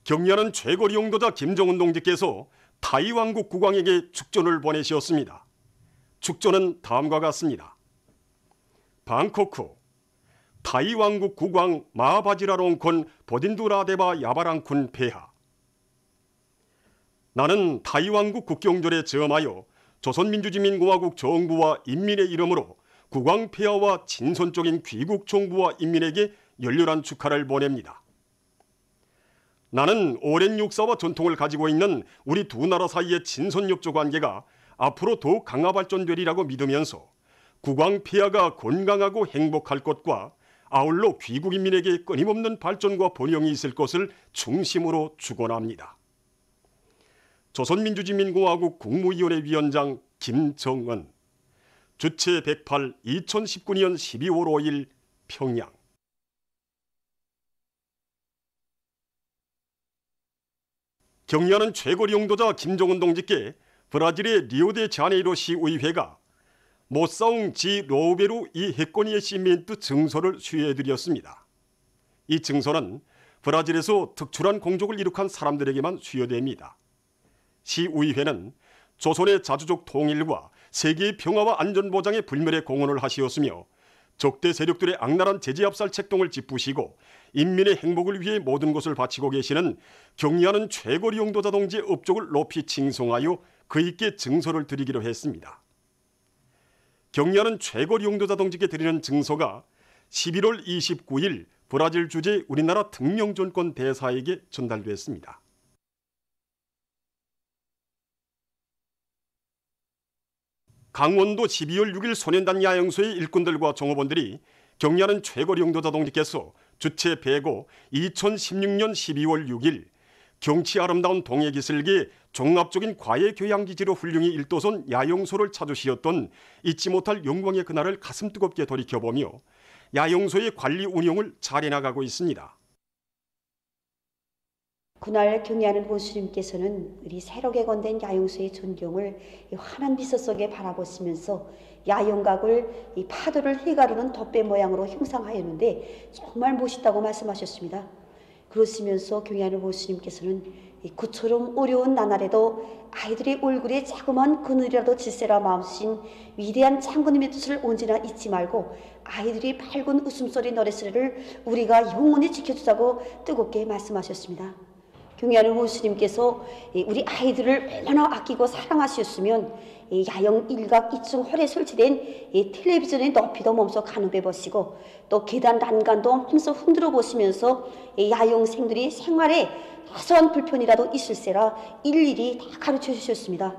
경리하는 최고리 용도자 김정은 동지께서 타이 왕국 국왕에게 축전을 보내시었습니다. 축전은 다음과 같습니다. 방코크 타이 왕국 국왕 마바지라롱콘 보딘두라데바 야바랑쿤 폐하. 나는 타이 왕국 국경절에 저음하여 조선민주주의인공화국 정부와 인민의 이름으로 국왕 폐하와 친선적인 귀국 정부와 인민에게 열렬한 축하를 보냅니다. 나는 오랜 역사와 전통을 가지고 있는 우리 두 나라 사이의 친선협조 관계가 앞으로 더욱 강화 발전되리라고 믿으면서 국왕 폐하가 건강하고 행복할 것과 아울러 귀국 인민에게 끊임없는 발전과 번영이 있을 것을 중심으로 축원합니다. 조선민주주의인공화국 국무위원회 위원장 김정은. 주체 108 2019년 12월 5일 평양. 경리하는 최고리 용도자 김정은 동지께 브라질의 리오데자네이로 시의회가 모사웅 지 로베루 이 해코니에 시멘트 증서를 수여해드렸습니다. 이 증서는 브라질에서 특출한 공적을 이룩한 사람들에게만 수여됩니다. 시의회는 조선의 자주적 통일과 세계의 평화와 안전보장에 불멸의 공헌을 하시었으며 적대 세력들의 악랄한 제재압살 책동을 짚으시고 인민의 행복을 위해 모든 것을 바치고 계시는 경리하는 최고리 용도자 동지의 업적을 높이 칭송하여 그에게 증서를 드리기로 했습니다. 경리하는 최고리 용도자 동지께 드리는 증서가 11월 29일 브라질 주재 우리나라 특명정권 대사에게 전달됐습니다. 강원도 12월 6일 소년단 야영소의 일꾼들과 종업원들이 경리하는 최고리 용도자 동지께서 주체 105 2016년 12월 6일 경치 아름다운 동해기슭의 종합적인 과외교양기지로 훌륭히 일도선 야영소를 찾으시었던 잊지 못할 영광의 그날을 가슴 뜨겁게 돌이켜보며 야영소의 관리 운영을 잘해 나가고 있습니다. 그날 경리하는 보수님께서는 우리 새롭게 건된 야영소의 전경을 환한 미소 속에 바라보시면서 야영각을 이 파도를 휘가르는 덮배 모양으로 형상하였는데 정말 멋있다고 말씀하셨습니다. 그러시면서 경리하는 보수님께서는 그처럼 어려운 나날에도 아이들의 얼굴에 자그마한 그늘이라도 질세라 마음쓰신 위대한 장군님의 뜻을 언제나 잊지 말고 아이들의 밝은 웃음소리 노랫소리를 우리가 영원히 지켜주자고 뜨겁게 말씀하셨습니다. 경리하는 호수님께서 우리 아이들을 얼마나 아끼고 사랑하셨으면 야영 1각 2층 홀에 설치된 텔레비전의 높이도 몸소 가늠해 보시고 또 계단 난간도 몸소 흔들어 보시면서 야영생들이 생활에 사소한 불편이라도 있을세라 일일이 다 가르쳐 주셨습니다.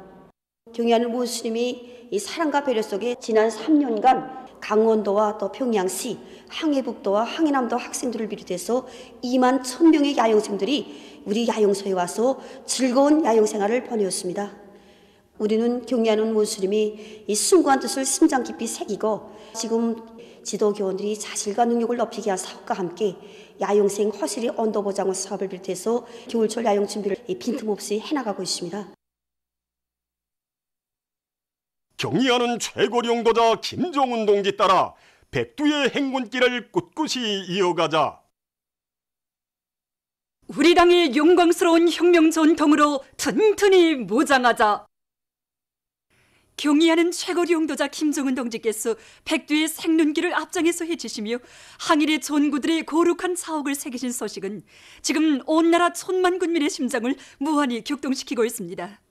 경리하는 호수님이 이 사랑과 배려 속에 지난 3년간 강원도와 또 평양시, 항해북도와 항해남도 학생들을 비롯해서 2만 1,000명의 야영생들이 우리 야영소에 와서 즐거운 야영생활을 보내었습니다. 우리는 경리하는 원수님이 이 숭고한 뜻을 심장 깊이 새기고 지금 지도교원들이 자질과 능력을 높이게 한 사업과 함께 야영생 허실의 언더보장을 사업을 비롯해서 겨울철 야영 준비를 빈틈없이 해나가고 있습니다. 경리하는 최고리 용도자 김정은 동지 따라 백두의 행군길을 꿋꿋이 이어가자. 우리 당의 영광스러운 혁명 전통으로 튼튼히 무장하자. 경의하는 최고리 용도자 김정은 동지께서 백두의 생눈길을 앞장에서 해치시며 항일의 전구들의 거룩한 사옥을 새기신 소식은 지금 온 나라 천만 군민의 심장을 무한히 격동시키고 있습니다.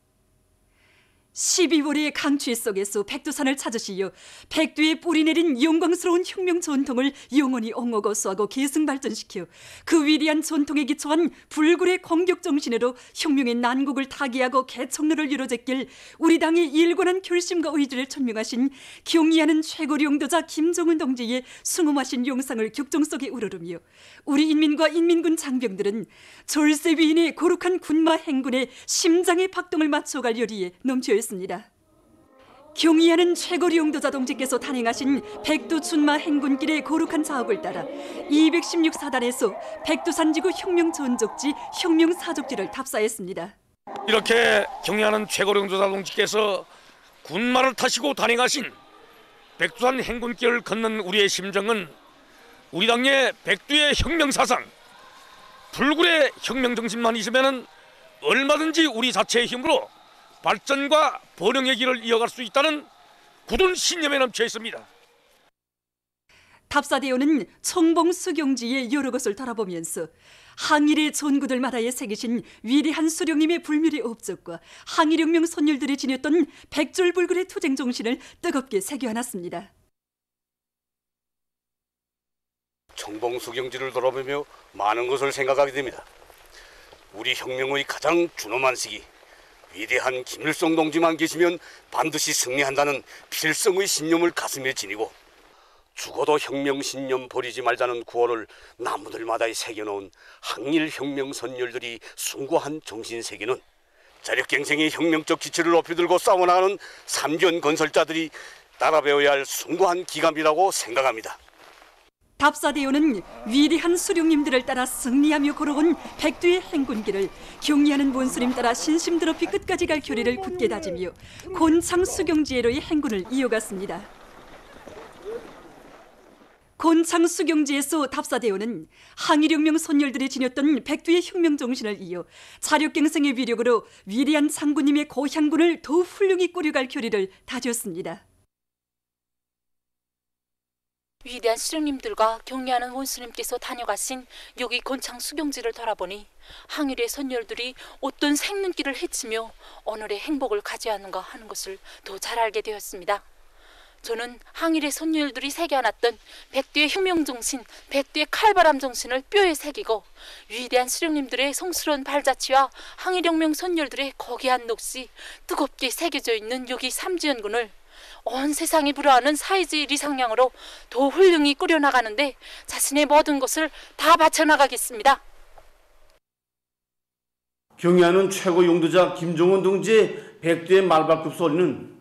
12월의 강추위 속에서 백두산을 찾으시어 백두에 뿌리내린 영광스러운 혁명 전통을 영원히 옹호거수하고 계승발전시켜 그 위대한 전통에 기초한 불굴의 공격정신으로 혁명의 난국을 타개하고 개척로를 이뤄제길 우리 당의 일관한 결심과 의지를 천명하신 경의하는 최고리 용도자 김정은 동지의 숭엄하신 용상을 격정 속에 우러르며 우리 인민과 인민군 장병들은 졸세 위인의 거룩한 군마 행군에 심장의 박동을 맞춰갈 열의에 넘쳐있습니다. 경의하는 최고리 용도자 동지께서 단행하신 백두 춘마 행군길의 거룩한 사업을 따라 216사단에서 백두산지구 혁명전적지 혁명사족지를 답사했습니다. 이렇게 경의하는 최고리 용도자 동지께서 군마를 타시고 단행하신 백두산 행군길을 걷는 우리의 심정은 우리 당의 백두의 혁명사상, 불굴의 혁명 정신만 있으면 얼마든지 우리 자체의 힘으로 발전과 번영의 길을 이어갈 수 있다는 굳은 신념에 넘쳐 있습니다. 답사대원은 청봉 수경지의 여러 것을 돌아보면서 항일의 전구들마다에 새기신 위대한 수령님의 불멸의 업적과 항일혁명 선열들이 지녔던 백졸불굴의 투쟁 정신을 뜨겁게 새겨안았습니다. 청봉 수경지를 돌아보며 많은 것을 생각하게 됩니다. 우리 혁명의 가장 준엄한 시기, 위대한 김일성 동지만 계시면 반드시 승리한다는 필성의 신념을 가슴에 지니고 죽어도 혁명 신념 버리지 말자는 구호를 나무들마다 새겨놓은 항일 혁명 선열들이 숭고한 정신세계는 자력갱생의 혁명적 기치를 높이 들고 싸워나가는 삼전 건설자들이 따라 배워야 할 숭고한 기감이라고 생각합니다. 답사대원은 위대한 수령님들을 따라 승리하며 걸어온 백두의 행군길을 경리하는 본수님 따라 신심 드높이 끝까지 갈 교리를 굳게 다지며 곤창 수경지해로의 행군을 이어갔습니다. 곤창 수경지에서 답사대원은 항일혁명 선열들이 지녔던 백두의 혁명 정신을 이어 자력갱생의 위력으로 위대한 장군님의 고향군을 더 훌륭히 꾸려갈 교리를 다졌습니다. 위대한 수령님들과 경리하는 원수님께서 다녀가신 여기 곤창 수경지를 돌아보니 항일의 선열들이 어떤 생눈길을 헤치며 오늘의 행복을 가져왔는가 하는 것을 더 잘 알게 되었습니다. 저는 항일의 선열들이 새겨놨던 백두의 혁명정신, 백두의 칼바람 정신을 뼈에 새기고 위대한 수령님들의 성스러운 발자취와 항일혁명 선열들의 거대한 넋이 뜨겁게 새겨져 있는 여기 삼지연군을 온 세상이 부러워하는 사회주의 리상량으로 더 훌륭히 꾸려나가는데 자신의 모든 것을 다 바쳐나가겠습니다. 경의하는 최고 용도자 김정은 동지의 백두의 말발굽 소리는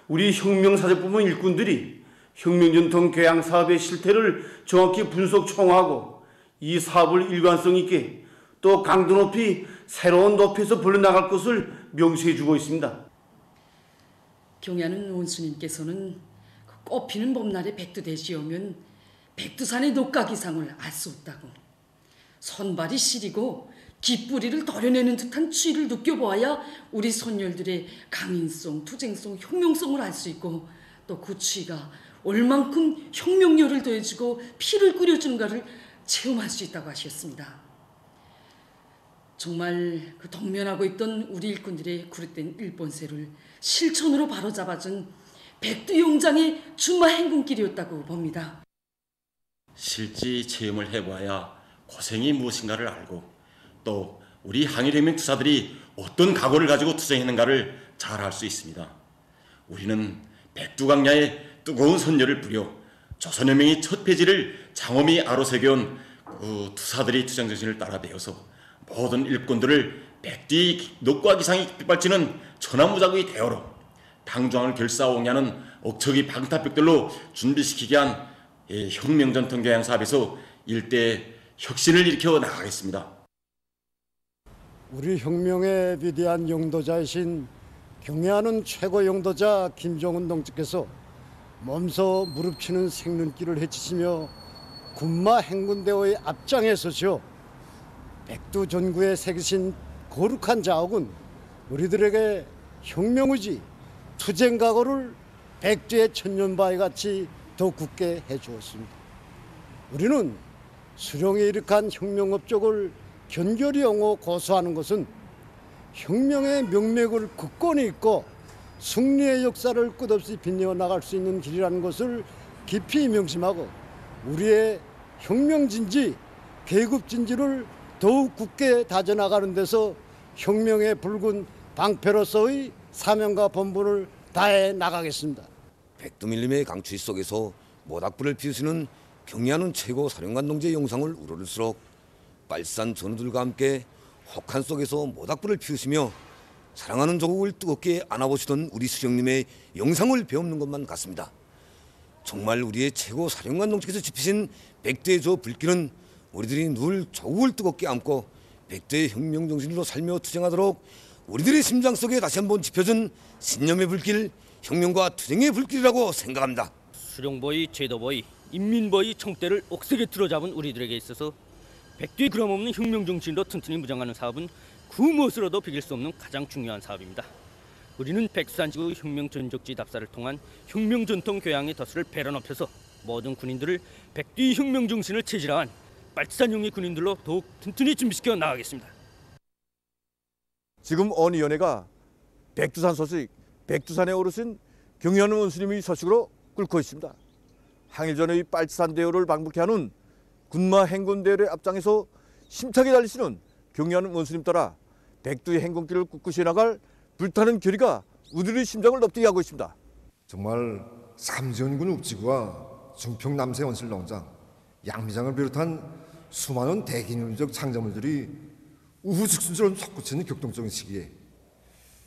우리 혁명사제부문 일꾼들이 혁명전통 교양 사업의 실태를 정확히 분석 총화하고 이 사업을 일관성 있게 또 강도 높이 새로운 높이에서 불러나갈 것을 명시해 주고 있습니다. 경의하는 원수님께서는 꽃피는 봄날에 백두대지에 오면 백두산의 녹각이상을 알 수 없다고 손발이 시리고 깃뿌리를 도려내는 듯한 추위를 느껴보아야 우리 선열들의 강인성, 투쟁성, 혁명성을 알 수 있고 또 그 추위가 얼만큼 혁명열을 더해주고 피를 끓여주는가를 체험할 수 있다고 하셨습니다. 정말 그 동면하고 있던 우리 일꾼들의 구릇된 일본세를 실천으로 바로잡아준 백두용장의 준마 행군길이었다고 봅니다. 실제 체험을 해봐야 고생이 무엇인가를 알고 또 우리 항일혁명 투사들이 어떤 각오를 가지고 투쟁했는가를 잘 알 수 있습니다. 우리는 백두강야에 뜨거운 선열을 부려 조선혁명의 첫 페이지를 장엄히 아로새겨온 그 투사들의 투쟁정신을 따라 배워서 모든 일꾼들을 백두의 녹과 기상이 빗발치는 천하무작의 대어로 당중앙을 결사옹야하는 억척의 방탑벽들로 준비시키게 한 혁명전통 교양 사업에서 일대 혁신을 일으켜 나가겠습니다. 우리 혁명의 위대한 용도자이신 경애하는 최고 용도자 김정은 동지께서 몸소 무릎치는 생눈길을 헤치시며 군마 행군대오의 앞장에 서시어 백두 전구에 새기신 거룩한 자옥은 우리들에게 혁명의지, 투쟁 각오를 백두의 천년바위 같이 더 굳게 해주었습니다. 우리는 수령이 일으킨 혁명 업적을 견결히 옹호 고수하는 것은 혁명의 명맥을 굳건히 잇고 승리의 역사를 끝없이 빛내어 나갈 수 있는 길이라는 것을 깊이 명심하고 우리의 혁명진지, 계급진지를 더욱 굳게 다져나가는 데서 혁명의 붉은 방패로서의 사명과 본분을 다해 나가겠습니다. 백두밀림의 강추위 속에서 모닥불을 피우시는 경의하는 최고 사령관 동지의 영상을 우러를수록 빨산 전우들과 함께 혹한 속에서 모닥불을 피우시며 사랑하는 조국을 뜨겁게 안아보시던 우리 수령님의 영상을 배우는 것만 같습니다. 정말 우리의 최고 사령관 동지께서 지피신 백두의 저 불길은 우리들이 늘 조국을 뜨겁게 안고 백두의 혁명 정신으로 살며 투쟁하도록 우리들의 심장 속에 다시 한번 지펴진 신념의 불길, 혁명과 투쟁의 불길이라고 생각합니다. 수령보위, 제도보위, 인민보위 총대를 억세게 들어잡은 우리들에게 있어서 백두의 그럼 없는 혁명 정신으로 튼튼히 무장하는 사업은 그 무엇으로도 비길 수 없는 가장 중요한 사업입니다. 우리는 백두산지구 혁명 전적지 답사를 통한 혁명 전통 교양의 덫을 배로 높여서 모든 군인들을 백두의 혁명 정신을 체질화한 빨치산용의 군인들로 더욱 튼튼히 준비시켜 나가겠습니다. 지금 어느 위원회가 백두산 소식, 백두산에 오르신 경연한 원수님의 소식으로 끓고 있습니다. 항일 전의 빨치산 대로를 방북해 하는 군마 행군 대열의 앞장에서 힘차게 달리시는 경연한 원수님 따라 백두의 행군길을 꿋꿋이 나갈 불타는 결의가 우리의 심장을 높게 하고 있습니다. 정말 삼지연군 읍지구와 중평 남세 원실농장, 양미장을 비롯한 수많은 대기념적 창작물들이 우후죽순처럼 솟구치는 격동적인 시기에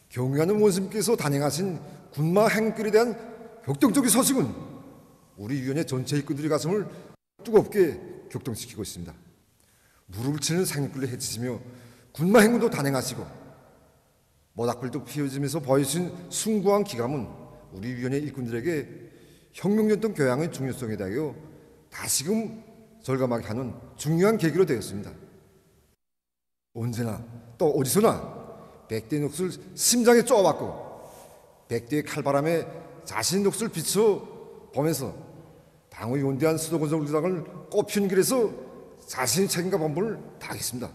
경의하는 원수님께서 단행하신 군마 행군길에 대한 격동적인 소식은 우리 위원회 전체 일꾼들의 가슴을 뜨겁게 격동시키고 있습니다. 무릎을 치는 생육길을 해치시며 군마 행군도 단행하시고 모닥불도 피워지면서 보여주신 숭고한 기감은 우리 위원회 일꾼들에게 혁명전통 교양의 중요성에 대하여 다시금 절감하게 하는 중요한 계기로 되었습니다. 언제나 또 어디서나 백대의 녹슬 심장에 쪼아받고 백대의 칼바람에 자신의 녹슬 비춰 보면서 당의 원대한 수도건설 우리당을 꽃피운 길에서 자신의 책임과 본분을 다하겠습니다.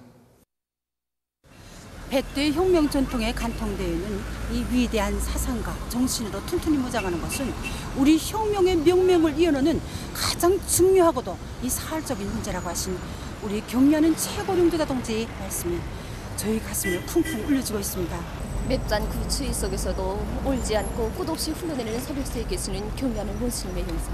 백두의 혁명 전통에 간통되어 있는 이 위대한 사상과 정신으로 튼튼히 무장하는 것은 우리 혁명의 명명을 이어놓는 가장 중요하고도 이 사활적인 문제라고 하신 우리 경의하는 최고령도자 동지의 말씀이 저희 가슴을 쿵쿵 울려주고 있습니다. 맵잔 그 추위 속에서도 울지 않고 끝없이 흘러내리는 새벽새에 계시는 경의하는 원수님의 용사,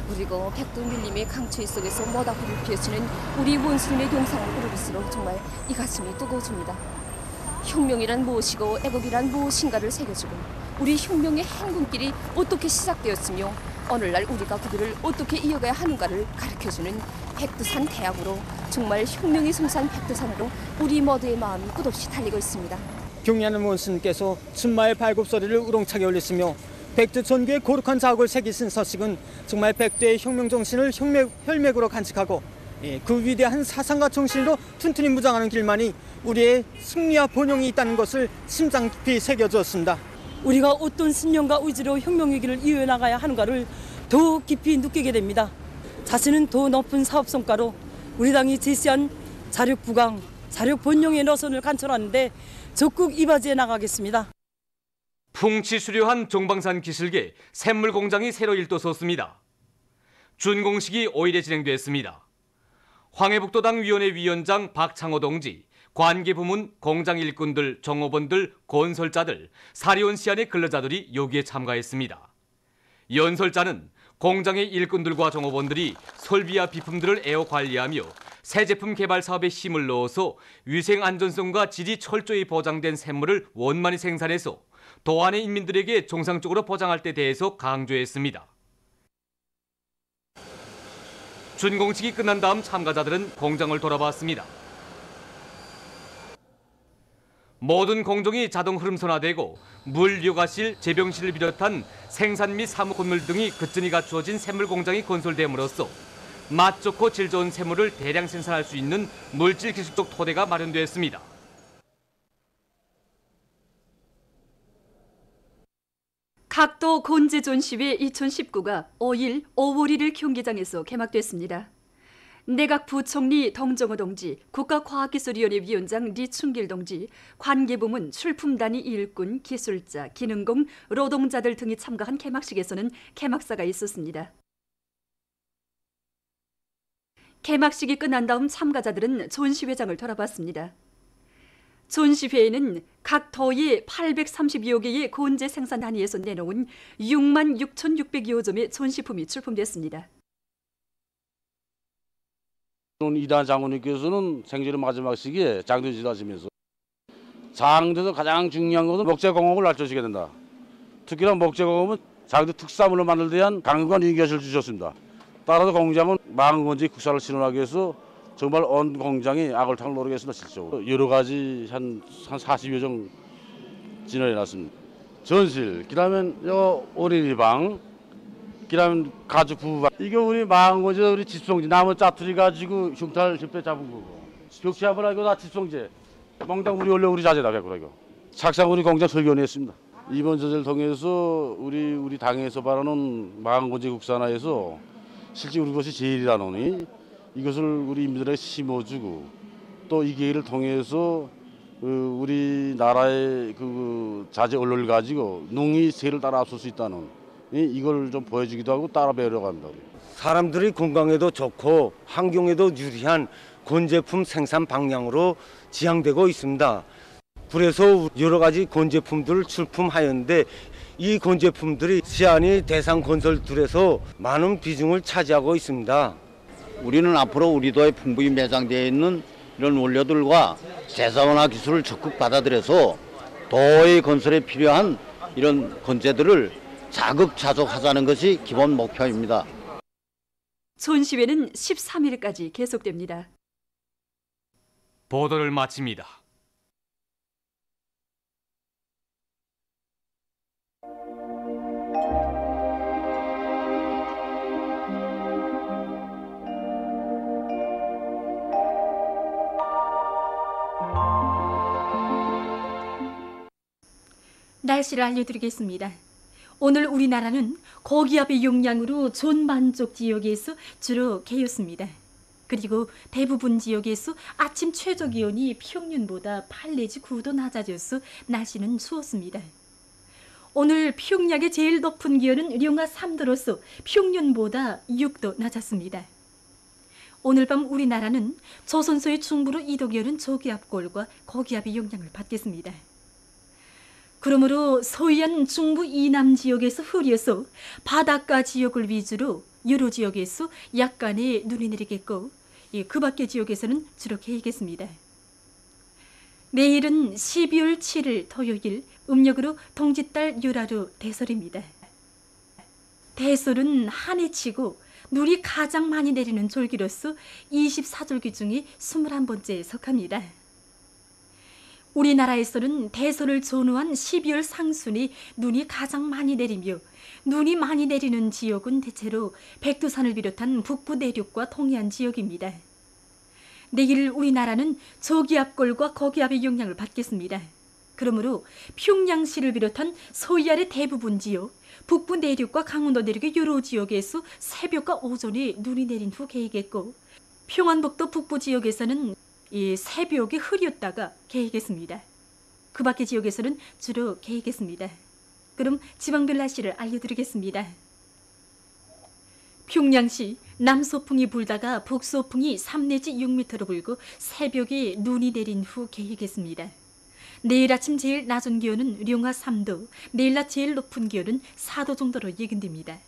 그리고 백두 밀림의 강추위 속에서 모닥불을 피우시는 우리 원수님의 용상을 부르실수록 정말 이 가슴이 뜨거워집니다. 혁명이란 무엇이고 애국이란 무엇인가를 새겨주고 우리 혁명의 행군길이 어떻게 시작되었으며 오늘날 우리가 그 길을 어떻게 이어가야 하는가를 가르쳐주는 백두산 대학으로 정말 혁명의 성산 백두산으로 우리 모두의 마음이 끝없이 달리고 있습니다. 경의하는 원수님께서 춘마의 발굽소리를 우렁차게 울리시며 백두 전교의 거룩한 자옥을 새기신 서식은 정말 백두의 혁명 정신을 혈맥으로 간직하고 그 위대한 사상과 정신으로 튼튼히 무장하는 길만이 우리의 승리와 번영이 있다는 것을 심장 깊이 새겨주었습니다. 우리가 어떤 신념과 의지로 혁명의 길을 이어나가야 하는가를 더 깊이 느끼게 됩니다. 자신은 더 높은 사업 성과로 우리 당이 제시한 자력 부강, 자력 번영의 노선을 관철하는데 적극 이바지해 나가겠습니다. 풍치수려한 종방산 기슭에 샘물 공장이 새로 일도섰습니다. 준공식이 5일에 진행됐습니다. 황해북도당 위원회 위원장 박창호 동지, 관계부문, 공장 일꾼들, 종업원들, 건설자들, 사리온 시안의 근로자들이 여기에 참가했습니다. 연설자는 공장의 일꾼들과 종업원들이 설비와 비품들을 에어 관리하며 새 제품 개발 사업에 힘을 넣어서 위생 안전성과 질이 철저히 보장된 샘물을 원만히 생산해서 도안의 인민들에게 정상적으로 보장할 때 대해서 강조했습니다. 준공식이 끝난 다음 참가자들은 공장을 돌아봤습니다. 모든 공정이 자동 흐름선화되고 물, 요가실, 재병실을 비롯한 생산 및 사무 건물 등이 그전이 갖추어진 샘물 공장이 건설됨으로써 맛 좋고 질 좋은 샘물을 대량 생산할 수 있는 물질 기술적 토대가 마련되었습니다. 각도 곤제 전시회 2019가 5일, 5월 1일 경기장에서 개막됐습니다. 내각 부총리 동정호 동지, 국가과학기술위원회 위원장 리춘길 동지, 관계부문, 출품단위 일꾼, 기술자, 기능공, 노동자들 등이 참가한 개막식에서는 개막사가 있었습니다. 개막식이 끝난 다음 참가자들은 전시회장을 돌아봤습니다. 전시회에는 각 도의 832여 개의 곤제 생산 단위에서 내놓은 66,600여 점의 전시품이 출품됐습니다. 이단 장군님께서는 생전의 마지막 시기에 장도 지도하시면서 장도에서 가장 중요한 것은 목재공업을 알려주시게 된다. 특히나 목재공업은 장도 특산물을 만들 때 한 강력한 인기를 주셨습니다. 따라서 공장은 망건지 국산을 실현하기 위해서 정말 온 공장이 악을탕을 노리겠습니다. 실적으로 여러 가지 한 40여 종 진행해 놨습니다. 전실, 그다음에 어린이방, 기라면 가주 부부. 이거 우리 망원제 우리 집송지 나무 짜투리 가지고 흉탈 짚에 잡은 거고. 벽치하면 이거 다 집송제. 멍당 우리 원래 우리 자재다 이거. 착상 우리 공장 설계원했습니다. 이번 저절 통해서 우리 당에서 바라는 망원제 국산화에서 실제 우리 것이 제일이라노니 이것을 우리 인민들에게 심어주고 또 이 기회를 통해서 우리나라의 그 자재 언론을 가지고 농이 세를 따라 앞설 수 있다는 이걸 좀 보여주기도 하고 따라 배우려고 합니다. 사람들이 건강에도 좋고 환경에도 유리한 곤제품 생산 방향으로 지향되고 있습니다. 그래서 여러 가지 곤제품들을 출품하였는데 이 곤제품들이 시안이 대상건설들에서 많은 비중을 차지하고 있습니다. 우리는 앞으로 우리 도에 풍부히 매장되어 있는 이런 원료들과 대사원화 기술을 적극 받아들여서 도의 건설에 필요한 이런 건재들을 자급자족하자는 것이 기본 목표입니다. 전시회는 13일까지 계속됩니다. 보도를 마칩니다. 날씨를 알려드리겠습니다. 오늘 우리나라는 고기압의 영향으로 전반적 지역에서 주로 개였습니다. 그리고 대부분 지역에서 아침 최저 기온이 평년보다 8 내지 9도 낮아져서 날씨는 추웠습니다. 오늘 평양의 제일 높은 기온은 영하 3도로서 평년보다 6도 낮았습니다. 오늘 밤 우리나라는 조선소의 중부로 이동하는 저기압골과 고기압의 영향을 받겠습니다. 그러므로 서해안 중부 이남 지역에서 흐려서 바닷가 지역을 위주로 여러 지역에서 약간의 눈이 내리겠고 그 밖의 지역에서는 주로 개이겠습니다. 내일은 12월 7일 토요일 음력으로 동짓달 열하루 대설입니다. 대설은 한 해 치고 눈이 가장 많이 내리는 절기로서 24절기 중에 21번째에 속합니다. 우리나라에서는 대설을 전후한 12월 상순이 눈이 가장 많이 내리며 눈이 많이 내리는 지역은 대체로 백두산을 비롯한 북부 내륙과 동해안 지역입니다. 내일 우리나라는 저기압골과 고기압의 영향을 받겠습니다. 그러므로 평양시를 비롯한 서해안의 대부분 지역, 북부 내륙과 강원도 내륙의 여러 지역에서 새벽과 오전에 눈이 내린 후 개이겠고 평안북도 북부 지역에서는 새벽에 흐렸다가 개이겠습니다. 그 밖의 지역에서는 주로 개이겠습니다. 그럼 지방별 날씨를 알려드리겠습니다. 평양시 남서풍이 불다가 북서풍이 3 내지 6m로 불고 새벽에 눈이 내린 후 개이겠습니다. 내일 아침 제일 낮은 기온은 영하 3도, 내일 낮 제일 높은 기온은 4도 정도로 예견됩니다.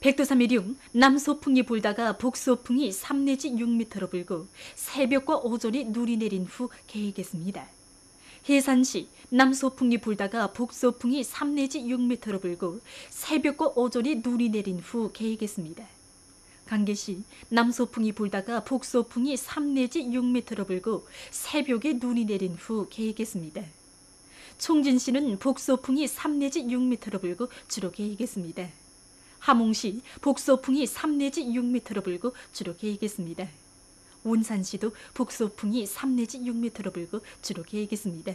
백두산미령 남서풍이 불다가 북서풍이 3 내지 6m로 불고 새벽과 오전에 눈이 내린 후 개이겠습니다. 해산시 남서풍이 불다가 북서풍이 3 내지 6m로 불고 새벽과 오전에 눈이 내린 후 개이겠습니다. 강계시 남서풍이 불다가 북서풍이 3 내지 6m로 불고 새벽에 눈이 내린 후 개이겠습니다. 총진시는 북서풍이 3 내지 6m로 불고 주로 개이겠습니다. 함흥시 북서풍이 3 내지 6m로 불고 주로 개이겠습니다. 온산시도 북서풍이 3 내지 6m로 불고 주로 개이겠습니다.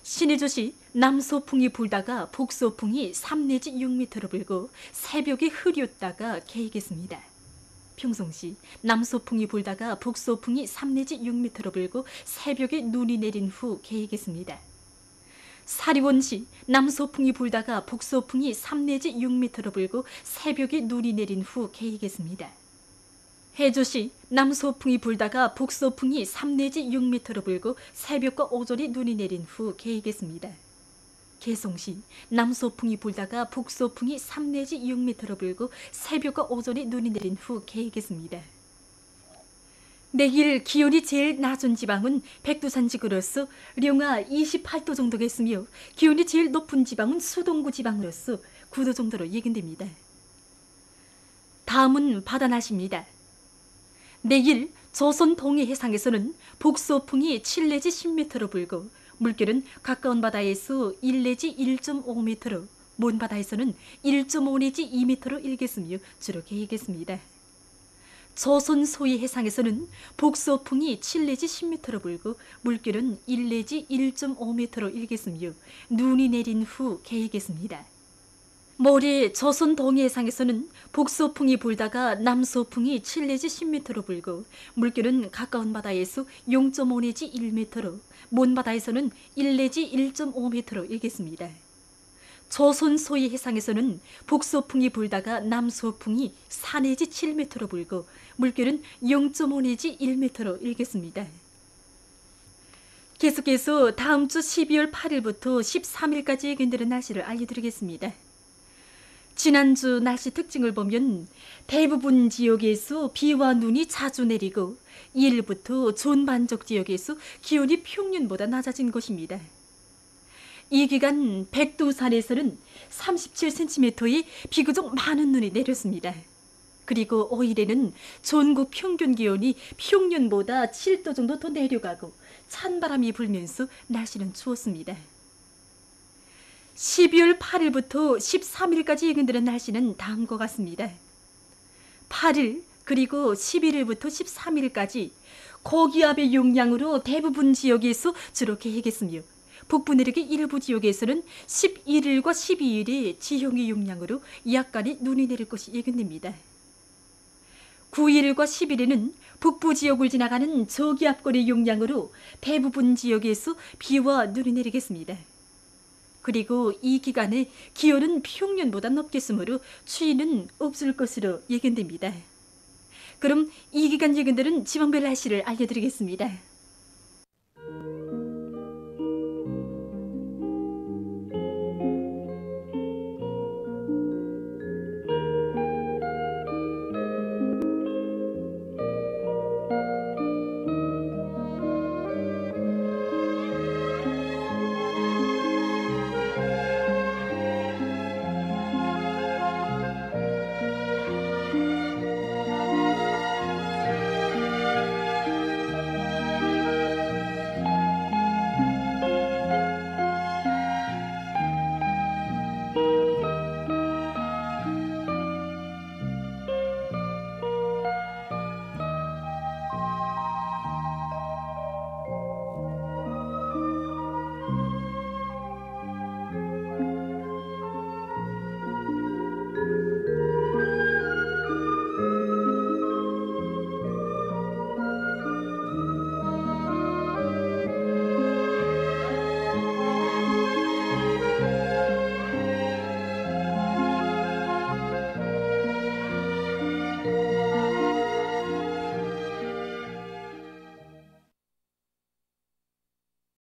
신의주시 남서풍이 불다가 북서풍이 3 내지 6m로 불고 새벽에 흐렸다가 개이겠습니다. 평성시 남서풍이 불다가 북서풍이 3 내지 6m로 불고 새벽에 눈이 내린 후 개이겠습니다. 사리원시 남서풍이 불다가 북서풍이 3 내지 6m로 불고 새벽에 눈이 내린 후 개이겠습니다. 해조시 남서풍이 불다가 북서풍이 3 내지 6m로 불고 새벽과 오전에 눈이 내린 후 개이겠습니다. 개성시 남서풍이 불다가 북서풍이 3 내지 6m로 불고 새벽과 오전에 눈이 내린 후 개이겠습니다. 내일 기온이 제일 낮은 지방은 백두산 지구로서 영하 28도 정도겠으며 기온이 제일 높은 지방은 수동구 지방으로서 9도 정도로 예견됩니다. 다음은 바다 날씨입니다. 내일 조선 동해 해상에서는 북서풍이 7 내지 10m로 불고 물결은 가까운 바다에서 1 내지 1.5m로 먼바다에서는 1.5 내지 2m로 일겠으며 주로 개이겠습니다. 조선 소위 해상에서는 북서풍이 7 내지 10m로 불고 물결은 1 내지 1.5m로 일겠으며 눈이 내린 후 개이겠습니다. 모레 조선 동해해상에서는 북서풍이 불다가 남서풍이 7 내지 10m로 불고 물결은 가까운 바다에서 0.5 내지 1m로 먼 바다에서는 1 내지 1.5m로 일겠습니다. 조선 소위 해상에서는 북서풍이 불다가 남서풍이 4 내지 7m로 불고 물결은 0.5 내지 1m로 일겠습니다. 계속해서 다음 주 12월 8일부터 13일까지의 견디는 날씨를 알려드리겠습니다. 지난주 날씨 특징을 보면 대부분 지역에서 비와 눈이 자주 내리고 2일부터 전반적 지역에서 기온이 평년보다 낮아진 것입니다. 이 기간 백두산에서는 37cm의 비교적 많은 눈이 내렸습니다. 그리고 5일에는 전국 평균 기온이 평년보다 7도 정도 더 내려가고 찬바람이 불면서 날씨는 추웠습니다. 12월 8일부터 13일까지 예견되는 날씨는 다음과 같습니다. 8일 그리고 11일부터 13일까지 고기압의 영향으로 대부분 지역에서 주로 개이겠으며 북부 내륙의 일부 지역에서는 11일과 12일에 지형의 영향으로 약간의 눈이 내릴 것이 예견됩니다. 9일과 10일에는 북부 지역을 지나가는 저기압골의 영향으로 대부분 지역에서 비와 눈이 내리겠습니다. 그리고 이 기간에 기온은 평년보다 높겠으므로 추위는 없을 것으로 예견됩니다. 그럼 이 기간 예견들은 지방별 날씨를 알려드리겠습니다.